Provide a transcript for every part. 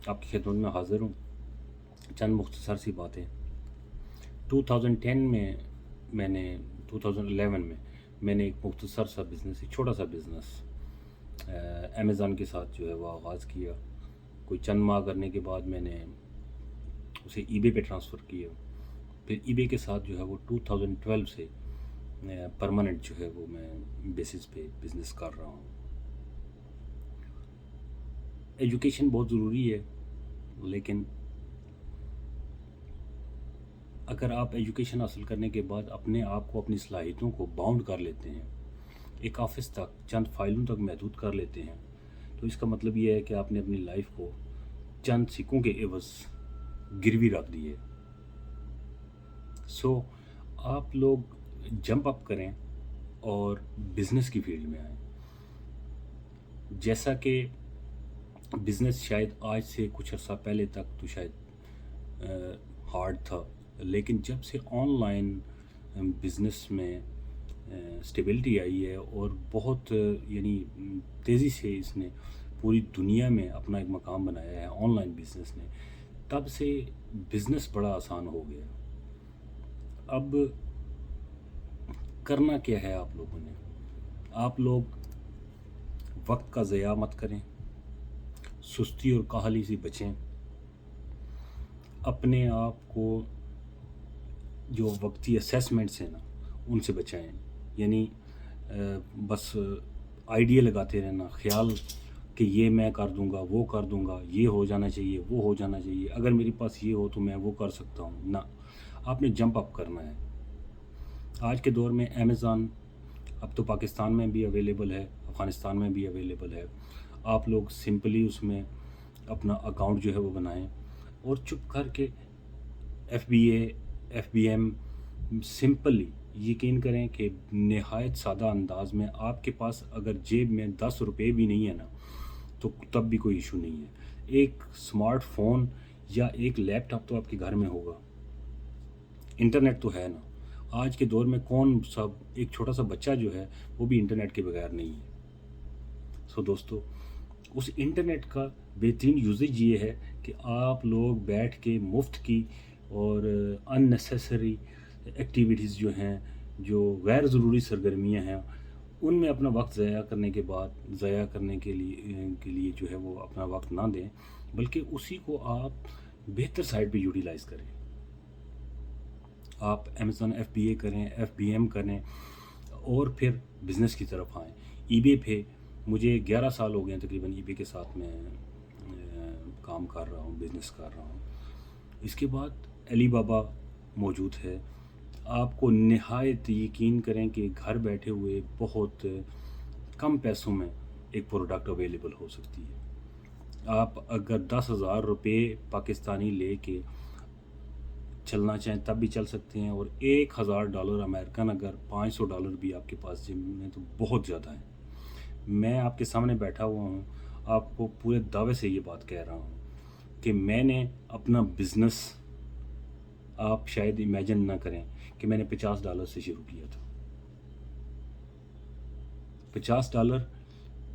आपकी खिदमत में हाज़िर हूँ। चंद मुख्तसर सी बातें। 2010 में मैंने 2011 में मैंने एक मुख्तसर सा बिज़नेस, एक छोटा सा बिज़नेस अमेज़न के साथ जो है वो आगाज़ किया। कोई चंद माह करने के बाद मैंने उसे ईबे पे ट्रांसफ़र किया। फिर ईबे के साथ जो है वो 2012 से परमानेंट जो है वो मैं बेसिस पे बिज़नेस कर रहा हूँ। एजुकेशन बहुत ज़रूरी है, लेकिन अगर आप एजुकेशन हासिल करने के बाद अपने आप को, अपनी सलाहियतों को बाउंड कर लेते हैं, एक ऑफिस तक, चंद फाइलों तक महदूद कर लेते हैं, तो इसका मतलब ये है कि आपने अपनी लाइफ को चंद सिक्कों के एवज़ गिरवी रख दी है। सो आप लोग जंप अप करें और बिज़नेस की फील्ड में आएँ। जैसा कि बिज़नेस शायद आज से कुछ अर्सा पहले तक तो शायद हार्ड था, लेकिन जब से ऑनलाइन बिज़नेस में स्टेबिलिटी आई है और बहुत यानी तेज़ी से इसने पूरी दुनिया में अपना एक मकाम बनाया है ऑनलाइन बिज़नेस ने, तब से बिज़नेस बड़ा आसान हो गया। अब करना क्या है आप लोगों ने? आप लोग वक्त का ज़या मत करें, सुस्ती और काहली से बचें। अपने आप को जो वक्ती असेसमेंट्स हैं ना, उनसे बचाएं। यानी बस आइडिया लगाते रहना, ख्याल कि ये मैं कर दूंगा, वो कर दूंगा, ये हो जाना चाहिए, वो हो जाना चाहिए, अगर मेरे पास ये हो तो मैं वो कर सकता हूँ ना। आपने जंप अप करना है। आज के दौर में अमेज़न अब तो पाकिस्तान में भी अवेलेबल है, अफ़गानिस्तान में भी अवेलेबल है। आप लोग सिंपली उसमें अपना अकाउंट जो है वो बनाएं और चुप करके FBA, FBM सिंपली यकीन करें कि नहायत सादा अंदाज में आपके पास अगर जेब में 10 रुपये भी नहीं है ना, तो तब भी कोई इशू नहीं है। एक स्मार्टफोन या एक लैपटॉप तो आपके घर में होगा, इंटरनेट तो है ना। आज के दौर में कौन सब, एक छोटा सा बच्चा जो है वो भी इंटरनेट के बगैर नहीं है। सो दोस्तों, उस इंटरनेट का बेहतरीन यूजेज ये है कि आप लोग बैठ के मुफ्त की और अननेसेसरी एक्टिविटीज़ जो हैं, जो गैर ज़रूरी सरगर्मियाँ हैं, उनमें अपना वक्त ज़ाया करने के लिए जो है वो अपना वक्त ना दें, बल्कि उसी को आप बेहतर साइड पे यूटिलाइज़ करें। आप अमेज़न FBA करें, FBM करें और फिर बिज़नेस की तरफ आएँ। ईबे पे मुझे 11 साल हो गए हैं तकरीबन ईबे के साथ मैं काम कर रहा हूँ, बिज़नेस कर रहा हूँ। इसके बाद अलीबाबा मौजूद है। आपको निहायत यकीन करें कि घर बैठे हुए बहुत कम पैसों में एक प्रोडक्ट अवेलेबल हो सकती है। आप अगर 10,000 रुपये पाकिस्तानी ले के चलना चाहें तब भी चल सकते हैं, और $1,000 अमेरिकन अगर $500 भी आपके पास जेब में तो बहुत ज़्यादा है। मैं आपके सामने बैठा हुआ हूँ, आपको पूरे दावे से ये बात कह रहा हूँ कि मैंने अपना बिज़नेस, आप शायद इमेजिन ना करें कि मैंने $50 से शुरू किया था। $50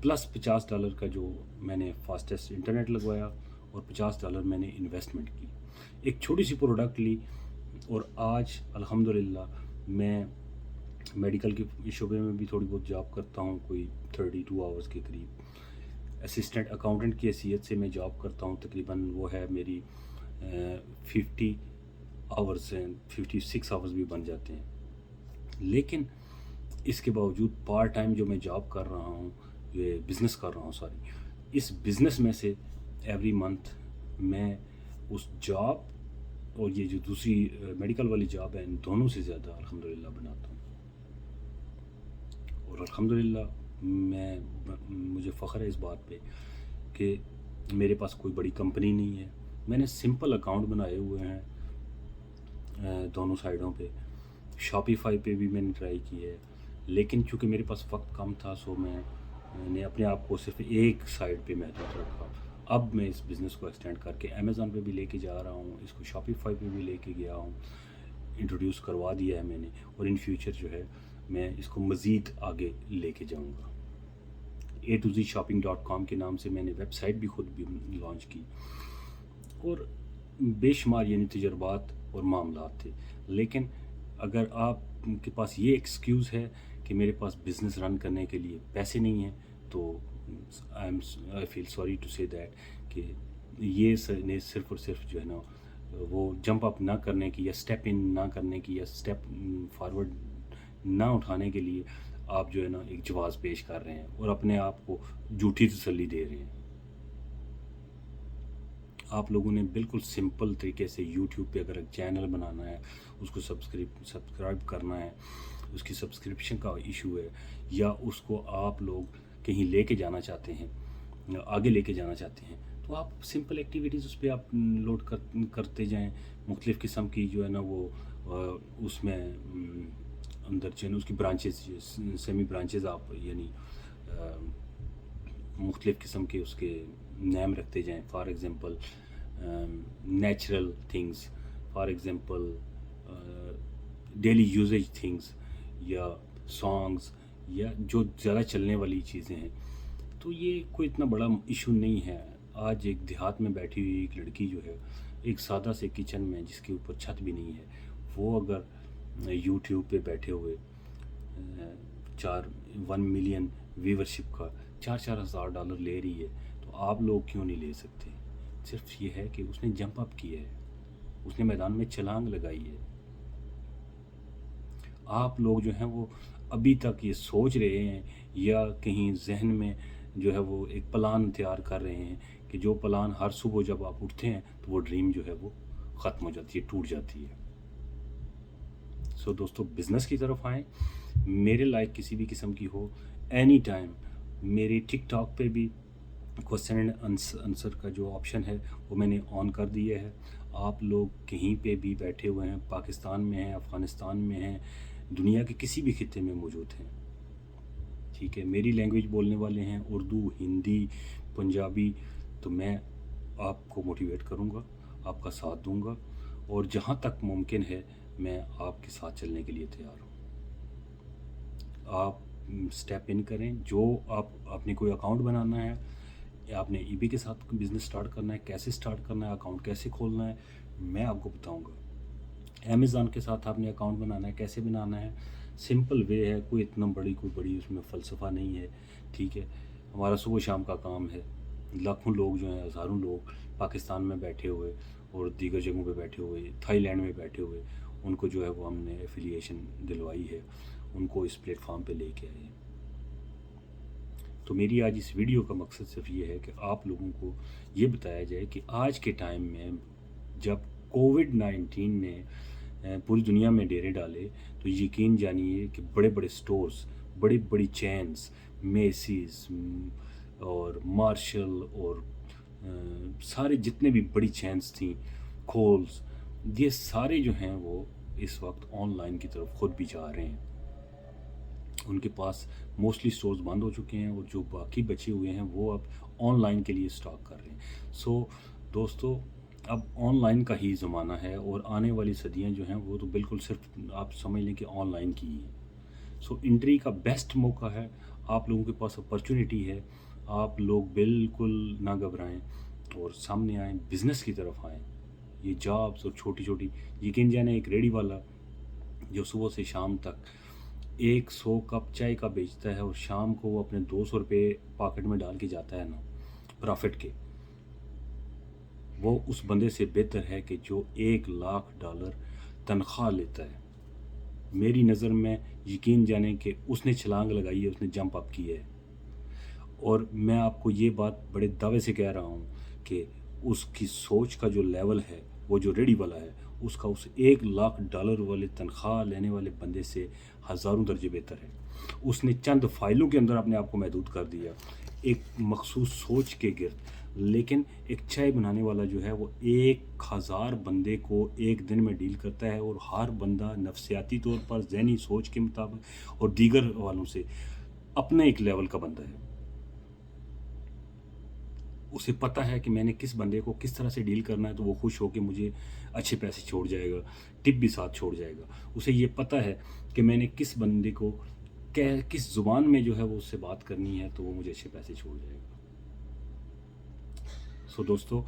प्लस $50 का जो मैंने फास्टेस्ट इंटरनेट लगवाया और $50 मैंने इन्वेस्टमेंट की, एक छोटी सी प्रोडक्ट ली, और आज अल्हम्दुलिल्लाह मैं मेडिकल के शोबे में भी थोड़ी बहुत जॉब करता हूँ, कोई 32 आवर्स के करीब। असिस्टेंट अकाउंटेंट की हैसियत से मैं जॉब करता हूँ, तकरीबन वो है मेरी 50 आवर्स हैं, 56 आवर्स भी बन जाते हैं। लेकिन इसके बावजूद पार्ट टाइम जो मैं जॉब कर रहा हूँ, ये बिज़नेस कर रहा हूँ सॉरी, इस बिज़नेस में से एवरी मंथ मैं उस जॉब और ये जो दूसरी मेडिकल वाली जॉब है, इन दोनों से ज़्यादा अल्हम्दुलिल्लाह बनाता हूँ। और अल्हम्दुलिल्लाह मुझे फ़ख्र है इस बात पे कि मेरे पास कोई बड़ी कंपनी नहीं है। मैंने सिंपल अकाउंट बनाए हुए हैं दोनों साइडों पे। शॉपिफाई पे भी मैंने ट्राई की है, लेकिन चूँकि मेरे पास वक्त कम था, सो मैंने अपने आप को सिर्फ एक साइड पे महदूद रखा। अब मैं इस बिज़नेस को एक्सटेंड करके अमेज़न पे भी लेके जा रहा हूँ, इसको शॉपिफाई पे भी लेके गया हूँ, इंट्रोड्यूस करवा दिया है मैंने, और इन फ्यूचर जो है मैं इसको मज़ीद आगे लेके जाऊँगा। A2Z shopping.com के नाम से मैंने वेबसाइट भी खुद भी लॉन्च की। और बेशुमार यानी तजुर्बात और मामलात थे। लेकिन अगर आप के पास ये एक्सक्यूज़ है कि मेरे पास बिज़नेस रन करने के लिए पैसे नहीं हैं, तो I feel sorry to say that कि ये सिर्फ़ और सिर्फ जो है ना वो जंप अप ना करने की या स्टेप इन ना करने की या स्टेप फॉरवर्ड ना उठाने के लिए आप जो है ना एक जवाज़ पेश कर रहे हैं और अपने आप को झूठी तसल्ली दे रहे हैं। आप लोगों ने बिल्कुल सिंपल तरीके से यूट्यूब पे अगर एक चैनल बनाना है, उसको सब्सक्राइब करना है, उसकी सब्सक्रिप्शन का इशू है, या उसको आप लोग कहीं लेके जाना चाहते हैं, आगे लेके जाना चाहते हैं, तो आप सिंपल एक्टिविटीज़ उस पर आप लोड करते जाएं। मुख्तलिफ़ किस्म की जो है ना वो उसमें अंदर जो है ना उसकी ब्रांचेस, सेमी ब्रांचेस आप यानी मुख्तलिफ़ किस्म के उसके नेम रखते जाएं। For example natural things, for example daily uses things, या सॉन्ग्स, या जो ज़्यादा चलने वाली चीज़ें हैं। तो ये कोई इतना बड़ा इशू नहीं है। आज एक देहात में बैठी हुई एक लड़की जो है, एक सादा से किचन में जिसके ऊपर छत भी नहीं है, वो अगर यूट्यूब पे बैठे हुए 1 मिलियन व्यूवरशिप का 4-4 हज़ार डॉलर ले रही है, तो आप लोग क्यों नहीं ले सकते? सिर्फ ये है कि उसने जंप अप किया है, उसने मैदान में छलांग लगाई है। आप लोग जो हैं वो अभी तक ये सोच रहे हैं या कहीं जहन में जो है वो एक प्लान तैयार कर रहे हैं कि जो प्लान हर सुबह जब आप उठते हैं तो वो ड्रीम जो है वो ख़त्म हो जाती है, टूट जाती है। सो दोस्तों, बिज़नेस की तरफ आएँ। मेरे लाइक किसी भी किस्म की हो, एनी टाइम मेरे टिकटॉक पे भी क्वेश्चन एंड आंसर का जो ऑप्शन है वो मैंने ऑन कर दिया है। आप लोग कहीं पे भी बैठे हुए हैं, पाकिस्तान में हैं, अफ़गानिस्तान में हैं, दुनिया के किसी भी खित्ते में मौजूद हैं, ठीक है, मेरी लैंग्वेज बोलने वाले हैं, उर्दू, हिंदी, पंजाबी, तो मैं आपको मोटिवेट करूँगा, आपका साथ दूँगा, और जहाँ तक मुमकिन है मैं आपके साथ चलने के लिए तैयार हूँ। आप स्टेप इन करें। जो आपने कोई अकाउंट बनाना है, या आपने ईबे के साथ बिज़नेस स्टार्ट करना है, कैसे स्टार्ट करना है, अकाउंट कैसे खोलना है, मैं आपको बताऊँगा। अमेज़ॉन के साथ आपने अकाउंट बनाना है, कैसे बनाना है, सिंपल वे है, कोई बड़ी उसमें फ़लसफ़ा नहीं है, ठीक है। हमारा सुबह शाम का काम है। लाखों लोग जो हैं, हज़ारों लोग पाकिस्तान में बैठे हुए और दीगर जगहों पे बैठे हुए, थाईलैंड में बैठे हुए, उनको जो है वो हमने एफिलिएशन दिलवाई है, उनको इस प्लेटफॉर्म पे लेके आए हैं। तो मेरी आज इस वीडियो का मकसद सिर्फ ये है कि आप लोगों को ये बताया जाए कि आज के टाइम में जब कोविड-19 ने पूरी दुनिया में डेरे डाले, तो यकीन जानिए कि बड़े बड़े स्टोर्स, बड़ी बड़ी चेन्स, मेसीज और मार्शल और सारे जितने भी बड़ी चेन्स थी, कोल्स, ये सारे जो हैं वो इस वक्त ऑनलाइन की तरफ खुद भी जा रहे हैं। उनके पास मोस्टली स्टोर्स बंद हो चुके हैं और जो बाकी बचे हुए हैं वो अब ऑनलाइन के लिए स्टॉक कर रहे हैं। सो दोस्तों, अब ऑनलाइन का ही ज़माना है और आने वाली सदियां जो हैं वो तो बिल्कुल सिर्फ आप समझ लें कि ऑनलाइन की ही हैं। सो एंट्री का बेस्ट मौका है, आप लोगों के पास अपॉर्चुनिटी है, आप लोग बिल्कुल ना घबराएं और सामने आएँ, बिज़नेस की तरफ आएँ। ये जॉब्स और छोटी छोटी, यकीन जाने एक रेडी वाला जो सुबह से शाम तक 100 कप चाय का बेचता है और शाम को वो अपने 200 रुपये पॉकेट में डाल के जाता है ना प्रॉफिट के, वो उस बंदे से बेहतर है कि जो $1,00,000 तनख्वाह लेता है। मेरी नज़र में यकीन जाने कि उसने छलांग लगाई है, उसने जंप अप किया है, और मैं आपको ये बात बड़े दावे से कह रहा हूँ कि उसकी सोच का जो लेवल है, वो जो रेडी वाला है, उसका उस $1,00,000 वाले तनख्वाह लेने वाले बंदे से हज़ारों दर्जे बेहतर है। उसने चंद फाइलों के अंदर अपने आप को महदूद कर दिया एक मखसूस सोच के गिर्द, लेकिन एक चाय बनाने वाला जो है वो 1000 बंदे को एक दिन में डील करता है, और हर बंदा नफसियाती तौर पर, ज़हनी सोच के मुताबिक और दीगर वालों से अपने एक लेवल का बंदा है। उसे पता है कि मैंने किस बंदे को किस तरह से डील करना है तो वो खुश हो के मुझे अच्छे पैसे छोड़ जाएगा, टिप भी साथ छोड़ जाएगा। उसे ये पता है कि मैंने किस बंदे को किस ज़ुबान में जो है वो उससे बात करनी है तो वो मुझे अच्छे पैसे छोड़ जाएगा। सो दोस्तों,